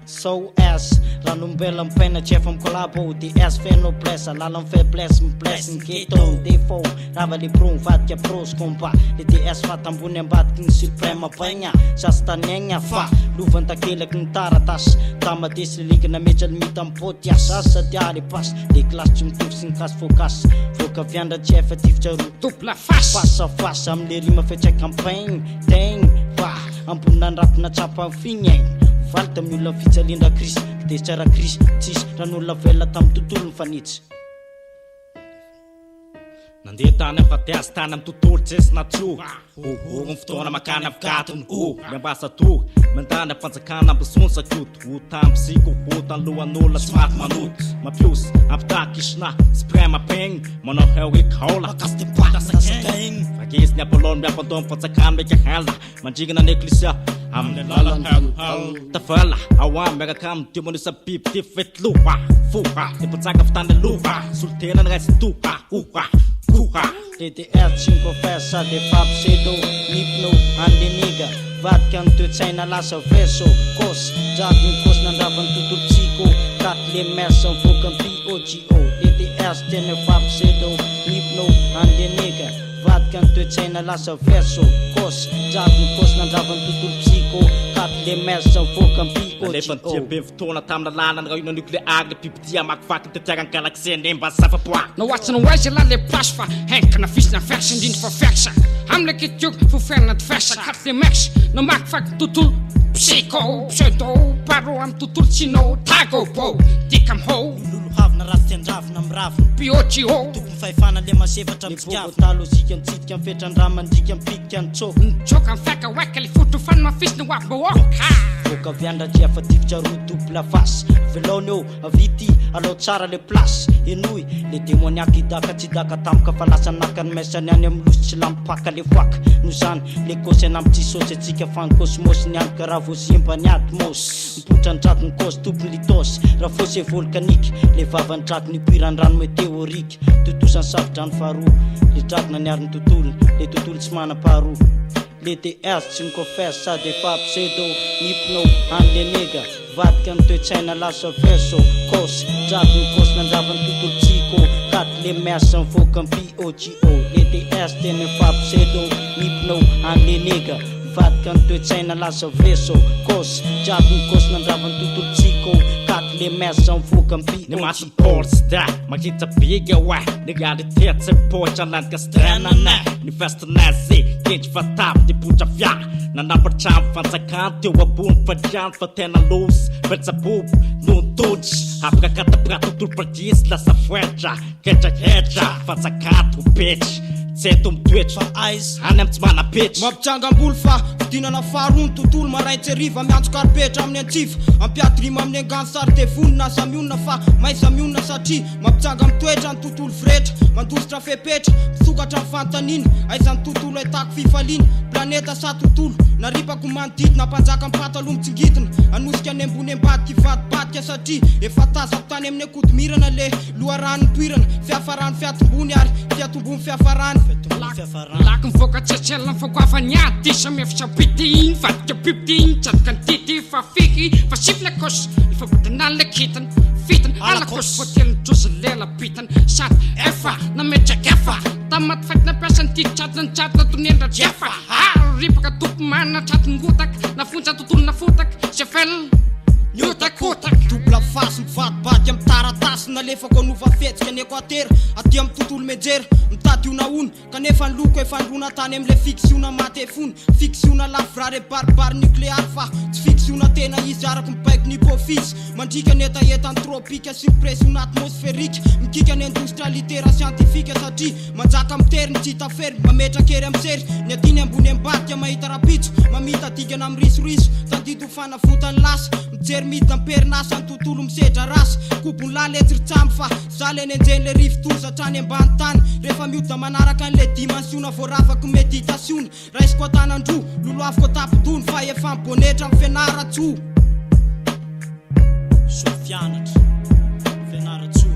So S Ranombela mpena chef mkolabo DS fenoblesse lalan faiblesse blessing keto défaut ravali pron vatka pros compa DS fatambony ambadiky suprême paigna sastanegna fa luvantakela taratas tamadesy ligna mejal mitampoti asasa diary pas les classes tu mtufsin kas focus foka vianda chef tifcha dupla face à face amle rima fecha campagne teng va ampunan rapna chapa finye valta miula fitsalinda Chris de tsara Chris tsis ranolona vela tam tontolo mifanitsy nandeha tany am fatiasy tany am tontolo tsesy natsory ny fotoana makany avikatony miambasa tory mandany afanjakana ambisonsakoto tambisiko tany lohan'olona tsy maty manoto mapiosy ampitaky sprema pegny manao heoekaola fakesy ny apolôny miampandao mifanjakana meka hala mandringana ny eklisia amin'ny lalana tafala awam miaraka amin'ny demonisa biby ty fetloha foha nipanjaka fitany aloha solitena ny raisy toha DDR 5 fessa de fab sedo nipno andeniga vatkan toetsaina lasa veso kos jagny kos nandravan tontolo psycho kat le mesa fokan POGO DDR tene fab sedo nipno andeniga vatkan toetsaina lasa veso kos jagny kos nandravan tontolo psycho kat le mesa fokan POGO lefantia be fotoana tamina lana ny raino nucléaire le pipitia makivaky tetiagan galaxie nemba safapoa no watch no wise la le place fa henkana fisna fashion din for fashion hamle kitjuk fu fernat fashion kat le max no makfak tutul psycho pseudo paro am tutul chino tago po dikam ho lulu havna rastendrafna mravna POGO tokony fahefana le masevatra mitsiavata lozika mitsitsika mifetran-dramandika mipikika ny tsoko choka faka wakali futu fan ma fisna wabo foka viandra dia fa tifitra roa double face velony eo avity alao tsara le place enoy le démoniaque idaka tsy daka tampoka fa lasa nakany mesany any amin'ny loso tsy lampaka le foaka no zany le kosy anamitsy sosy atsika fa ny cosmos ny any karaha voazimba ny atmos mipotra ny draky ny kosy tompony litosy raha fosy volcanique le vava ny draky ny puirany rano météorique totosany safodrany faharoa le draky naniary ny tontolo le tontolo tsy mana-paharoa les DS tsy mikofessa de fa pseudo nipno andeniga vatkan toetsaina lasa verso kos draky ny kosy nandravan'ny tontolo psycho kat le mesa mivokany POGO les DS tene fa pseudo nipno andeniga vatkan toetsaina lasa verso kos draky ny kosy nandravan'ny tontolo psycho kat le mesa mivokany ny POGO masy polsda makitsa biga wa ny realitet sy potra lantika stranana ny festinazy kenty fatavy ty potra fia nanambatramy fanjakany teo ambony fadriany fa tena losy betsabobo nontodry afaka katapira tontolo pradisy lasa foetra ketraketra fanjakany tropetry tseto mitoetry fa aizy any amin'ny tsy manapetry mampitrangam-bolo fa fidinana faharoa ny tontolo maraintseriva miantso karipetra amin'ny antsifa ampiatorima amin'ny angano sary de vonina samionina fa may samionina satria mampitranga mitoetra ny tontolo firetra mandositra fepetra misokatra ny fantanina aizany tontolo ahitako fifaliana planeta sa tontolo naripako manodidina mpanjaka mpataloha mitsingitina anosika any ambony ambadiky vadibadika satria efa tazako tany amin'ny akodomirana le loharano toirana fiafarany fiatombony ary fiatombony fiafarany laky mivoaka tsetselana fakoafany ady samy efitra pitiny vadika pipitiny tsadoka ny tity fa fiky fa sify lekosy ifabodanany le kitany fitany alakosy fotely josy lela pitany sady efa nametraky efa tamaty faty nampiasa ny tity tratona ny tratona tonendra jefa ripaka tompo manina tratony ngotaka nafontsy tontolo nafotaka sefel niotakotaka double face mivadibady amin'ny taratasy nalefako anova fetsika ny équateur aty amin'ny tontolo menjera mitady ona ono kanefa ny loko efa nirona tany amin'le fiksiona maty fony fiksiona lavrare baribary nucléaire fa tsy fiksiona tena izy araky mibaiko ny hypofisy mandrika ny etaetany tropika sy pression atmosphérique mikika ny industrialitera scientifique satria manjaka mitery ny tsy hita fery mametrakery amin'ny sery ny atiny ambony ambadika mahita rapitso mamita dikana amin'ny risoriso tandito fanavotany lasa mijery midina mperinasa ny tontolo misedra rasa kobony laletsyritsamby fa zaly ny enjeny le rivotoza hatrany ambany tany rehefa miodina manaraka an'le dimensiona voaravaky méditation raisiko atanandro loloaviko tapidony fa efa mibonetra amin'ny fianaratso so fianatra fianaratso